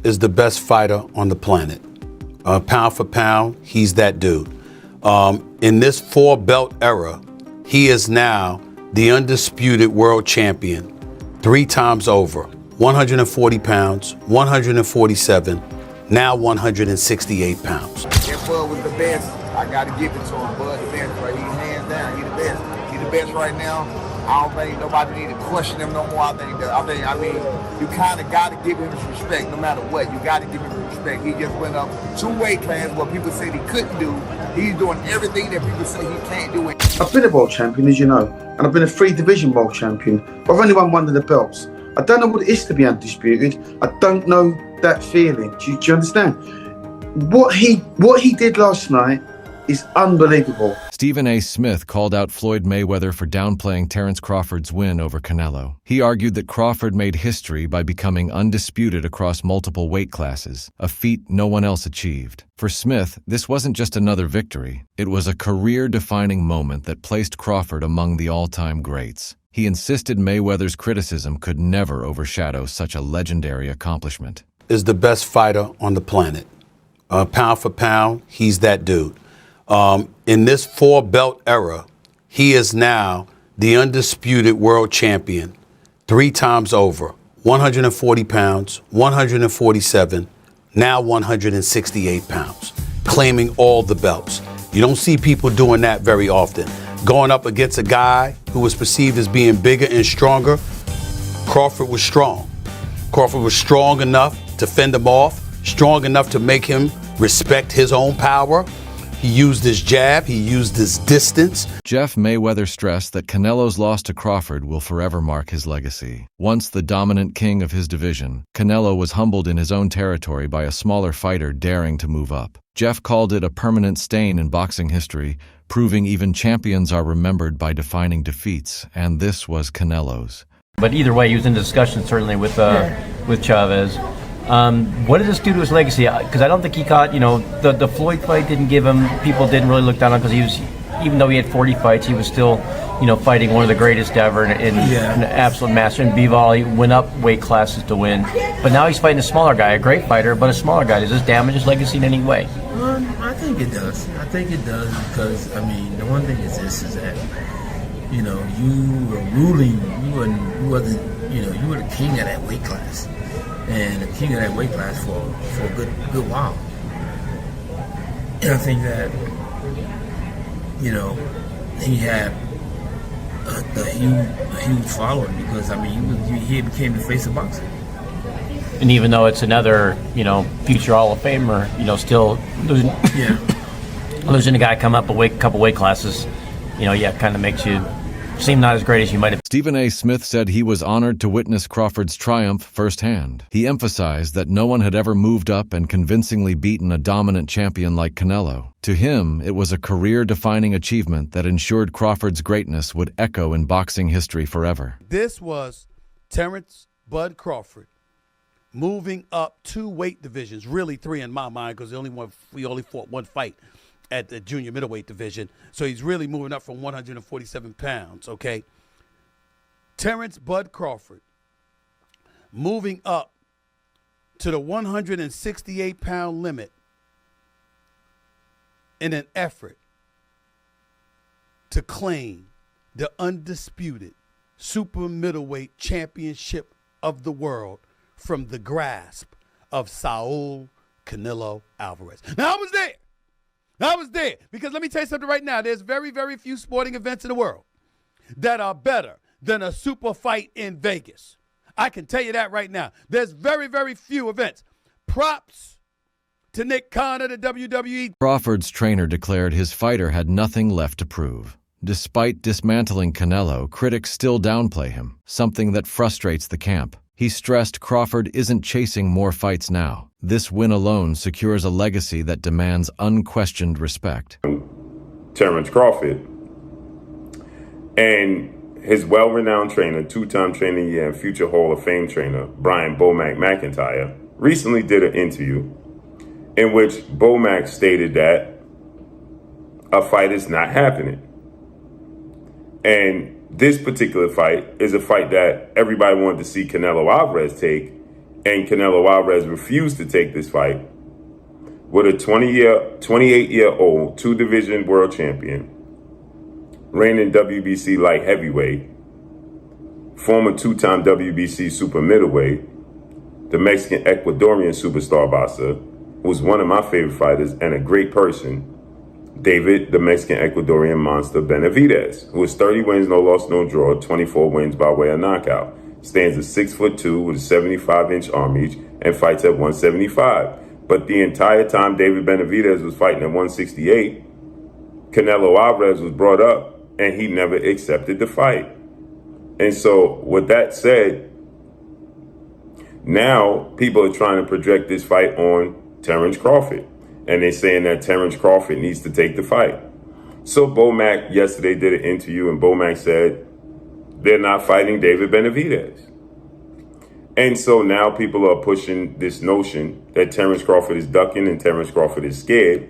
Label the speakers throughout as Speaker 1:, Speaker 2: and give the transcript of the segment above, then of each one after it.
Speaker 1: is the best fighter on the planet. Pound for pound, he's that dude. In this 4-belt era, he is now the undisputed world champion 3 times over. 140 pounds, 147, now 168 pounds.
Speaker 2: If Bud was the best, I got to give it to him. Bud the best, right? He hands down, he the best. He the best right now. I don't think nobody need to question him no more. I mean, you kind of got to give him his respect no matter what. You got to give him his respect. He just went up 2 weight classes what people said he couldn't do. He's doing everything that people say he can't do.
Speaker 3: I've been a world champion, as you know, and I've been a 3-division world champion, but I've only won one of the belts. I don't know what it is to be undisputed. I don't know that feeling. Do you understand? What he did last night is unbelievable.
Speaker 4: StephenASmith called out Floyd Mayweather for downplaying Terence Crawford's win over Canelo. He argued that Crawford made history by becoming undisputed across multiple weight classes, a feat no one else achieved. For Smith, this wasn't just another victory. It was a career-defining moment that placed Crawford among the all-time greats. He insisted Mayweather's criticism could never overshadow such a legendary accomplishment.
Speaker 1: Is the best fighter on the planet. Pound for pound, he's that dude. In this 4-belt era, he is now the undisputed world champion 3 times over. 140 pounds, 147, now 168 pounds, claiming all the belts. You don't see people doing that very often. Going up against a guy who was perceived as being bigger and stronger, Crawford was strong. Crawford was strong enough to fend him off, strong enough to make him respect his own power. He used his jab, he used his distance.
Speaker 4: Jeff Mayweather stressed that Canelo's loss to Crawford will forever mark his legacy. Once the dominant king of his division, Canelo was humbled in his own territory by a smaller fighter daring to move up. Jeff called it a permanent stain in boxing history, proving even champions are remembered by defining defeats, and this was Canelo's.
Speaker 5: But either way, he was in discussion certainly with Chavez. What does this do to his legacy? Because I don't think he caught, the Floyd fight didn't give him, people didn't really look down on because he was, even though he had 40 fights, he was still, fighting one of the greatest ever and an absolute master. In B-Ball, he went up weight classes to win. But now he's fighting a smaller guy, a great fighter, but a smaller guy. Does this damage his legacy in any way?
Speaker 6: I think it does. I think it does because, the one thing is this, is that, you were ruling, you were the king of that weight class. And the king of that weight class for a good while. And I think that, he had a huge following because, he became the face of boxing.
Speaker 5: And even though it's another, future Hall of Famer, still losing a guy come up a couple weight classes, kind of makes you seem not as great as you might have.
Speaker 4: StephenASmith said he was honored to witness Crawford's triumph firsthand. He emphasized that no one had ever moved up and convincingly beaten a dominant champion like Canelo. To him, it was a career-defining achievement that ensured Crawford's greatness would echo in boxing history forever.
Speaker 1: This was Terence "Bud" Crawford moving up 2 weight divisions, really 3 in my mind, because we only fought 1 fight at the junior middleweight division. So he's really moving up from 147 pounds, okay? Terence "Bud" Crawford moving up to the 168-pound limit in an effort to claim the undisputed super middleweight championship of the world from the grasp of Saul Canelo Alvarez. Now, I was there because let me tell you something right now. There's very, very few sporting events in the world that are better than a super fight in Vegas. I can tell you that right now. There's very, very few events. Props to Nick Khan of the WWE.
Speaker 4: Crawford's trainer declared his fighter had nothing left to prove. Despite dismantling Canelo, critics still downplay him, something that frustrates the camp. He stressed Crawford isn't chasing more fights now. This win alone secures a legacy that demands unquestioned respect.
Speaker 7: Terence Crawford and his well-renowned trainer, 2-time trainer of the year and future Hall of Fame trainer, Brian Bomac McIntyre, recently did an interview in which Bomac stated that a fight is not happening. And this particular fight is a fight that everybody wanted to see Canelo Alvarez take, and Canelo Alvarez refused to take this fight with a 28-year-old two-division world champion, reigning WBC light heavyweight, former two-time WBC super middleweight, the Mexican Ecuadorian superstar boxer, who's one of my favorite fighters and a great person, David, the Mexican Ecuadorian monster Benavidez, who has 30 wins, no loss, no draw, 24 wins by way of knockout, stands at 6'2" with a 75-inch arm reach, and fights at 175. But the entire time David Benavidez was fighting at 168, Canelo Alvarez was brought up, and he never accepted the fight. And so, with that said, now people are trying to project this fight on Terence Crawford. And they're saying that Terence Crawford needs to take the fight. So Bo Mack yesterday did an interview, and Bo Mack said they're not fighting David Benavidez. And so now people are pushing this notion that Terence Crawford is ducking and Terence Crawford is scared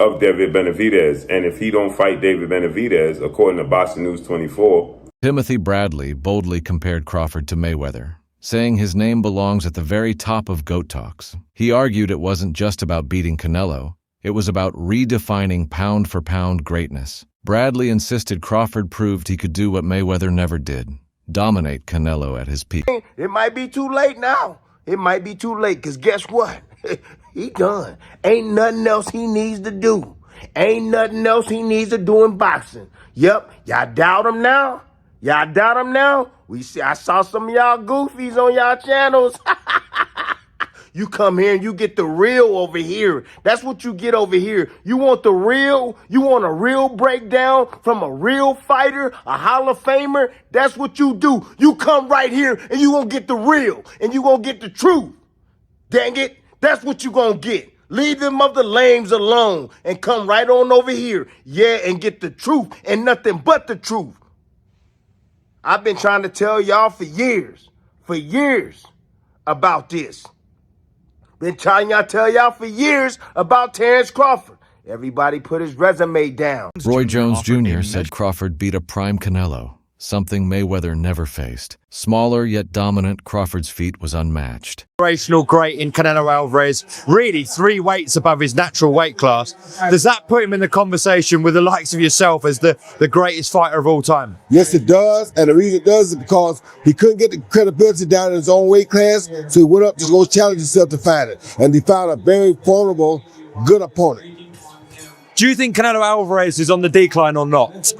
Speaker 7: of David Benavidez. And if he don't fight David Benavidez, according to Boxing News 24...
Speaker 4: Timothy Bradley boldly compared Crawford to Mayweather, saying his name belongs at the very top of GOAT talks. He argued it wasn't just about beating Canelo, it was about redefining pound-for-pound greatness. Bradley insisted Crawford proved he could do what Mayweather never did, dominate Canelo at his peak.
Speaker 8: It might be too late now. It might be too late, because guess what? He done. Ain't nothing else he needs to do. Ain't nothing else he needs to do in boxing. Yep, y'all doubt him now? Y'all doubt him now? I saw some of y'all goofies on y'all channels. You come here and you get the real over here. That's what you get over here. You want the real? You want a real breakdown from a real fighter, a Hall of Famer? That's what you do. You come right here and you gonna get the real and you gonna get the truth. Dang it, that's what you gonna get. Leave them other lames alone and come right on over here. Yeah, and get the truth and nothing but the truth. I've been trying to tell y'all for years about this. Been trying to tell y'all for years about Terence Crawford. Everybody put his resume down.
Speaker 4: Roy Jones Jr. said Crawford beat a prime Canelo, something Mayweather never faced. Smaller yet dominant, Crawford's feat was unmatched.
Speaker 9: Generational great in Canelo Alvarez, really 3 weights above his natural weight class. Does that put him in the conversation with the likes of yourself as the greatest fighter of all time?
Speaker 10: Yes, it does. And the reason it does is because he couldn't get the credibility down in his own weight class, so he went up to go challenge himself to fight it. And he found a very formidable, good opponent.
Speaker 9: Do you think Canelo Alvarez is on the decline or not?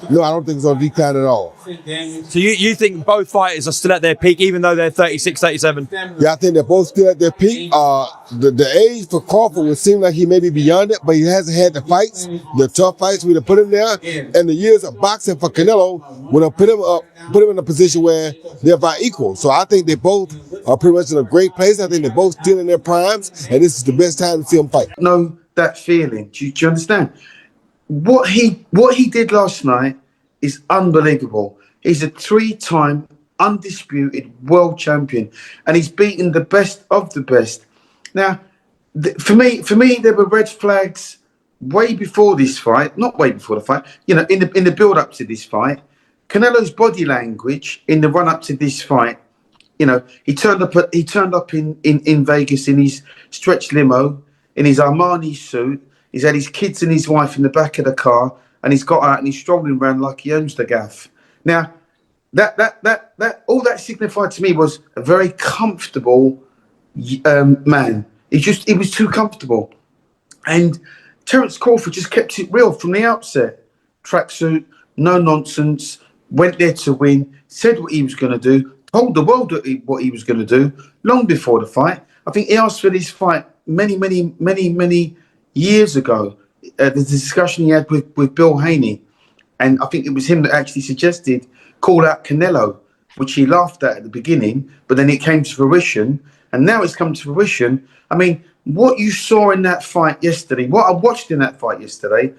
Speaker 10: No, I don't think it's on decline at all.
Speaker 9: So you think both fighters are still at their peak, even though they're 36, 37?
Speaker 10: Yeah, I think they're both still at their peak. The age for Crawford would seem like he may be beyond it, but he hasn't had the fights, the tough fights we'd have put him there. And the years of boxing for Canelo would have put him in a position where they're about equal. So I think they both are pretty much in a great place. I think they're both still in their primes, and this is the best time to see them fight.
Speaker 3: No. That feeling. Do you understand? What he did last night is unbelievable. He's a 3-time undisputed world champion, and he's beaten the best of the best. Now, for me, there were red flags way before this fight. Not way before the fight. You know, in the build up to this fight, Canelo's body language in the run up to this fight. You know, he turned up in Vegas in his stretch limo, in his Armani suit. He's had his kids and his wife in the back of the car, and he's got out and he's strolling around like he owns the gaff. Now, that all that signified to me was a very comfortable man. He was too comfortable. And Terence Crawford just kept it real from the outset. Tracksuit, no nonsense, went there to win, said what he was going to do, told the world what he was going to do long before the fight. I think he asked for this fight many years ago. The discussion he had with Bill Haney, and I think it was him that actually suggested call out Canelo, which he laughed at the beginning, but then it came to fruition, and now it's come to fruition. I mean, what you saw in that fight yesterday, what I watched in that fight yesterday,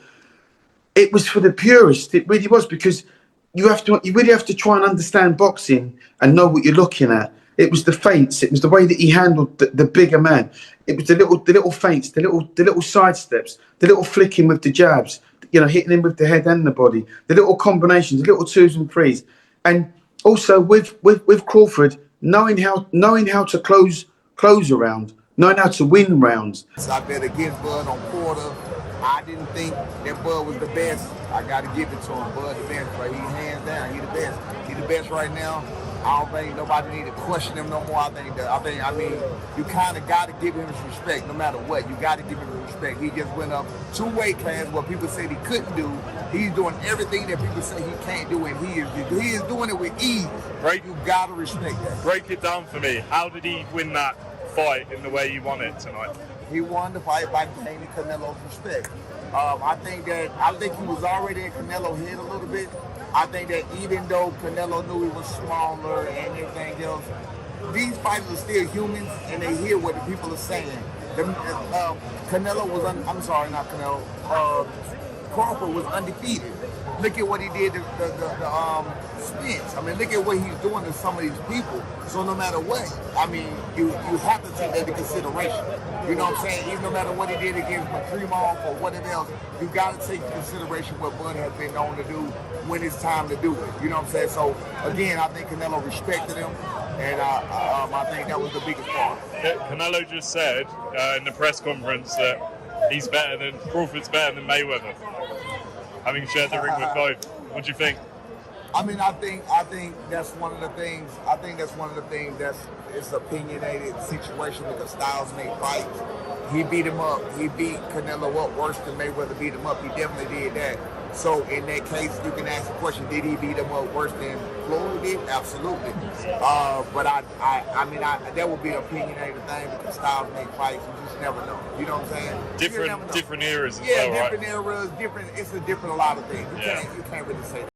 Speaker 3: it was for the purists. It really was, because you really have to try and understand boxing and know what you're looking at. It was the feints. It was the way that he handled the bigger man. It was the little feints, the little side steps, the little flicking with the jabs, you know, hitting him with the head and the body, the little combinations, the little 2s and 3s. And also with Crawford, knowing how to close a round, knowing how to win rounds.
Speaker 2: I bet against Bud on Porter. I didn't think that Bud was the best. I got to give it to him. Bud the best, but he's hands down. He the best. He the best right now. I don't think nobody need to question him no more. I mean, you kind of got to give him his respect no matter what. You got to give him his respect. He just went up 2 weight classes what people said he couldn't do. He's doing everything that people say he can't do, and he is doing it with ease.
Speaker 11: Right.
Speaker 2: You got to respect that.
Speaker 11: Break it down for me. How did he win that fight in the way he won it tonight?
Speaker 2: He won the fight by gaining Canelo's respect. I think he was already in Canelo's head a little bit. I think that even though Canelo knew he was smaller and everything else, these fighters are still humans and they hear what the people are saying. Canelo was, not Canelo, Crawford was undefeated. Look at what he did to the Spence. I mean, look at what he's doing to some of these people. So no matter what, I mean, you have to take that into consideration. You know what I'm saying? Even no matter what he did against Makrimov or whatever else, you got to take into consideration what Bud has been known to do when it's time to do it. You know what I'm saying? So again, I think Canelo respected him, and I think that was the biggest part.
Speaker 11: Canelo just said in the press conference that Crawford's better than Mayweather, having shared the ring with both. What do you think?
Speaker 2: I mean, I think that's one of the things. I think that's one of the things that's it's an opinionated situation because styles make fights. He beat him up. He beat Canelo up worse than Mayweather beat him up. He definitely did that. So in that case, you can ask the question: did he beat him up worse than Floyd did? Absolutely. But I mean, that would be an opinionated thing because styles make fights. You just never know. You know what I'm saying?
Speaker 11: Different eras as well,
Speaker 2: yeah,
Speaker 11: right?
Speaker 2: different eras, different. It's a lot of things. You can't really say that.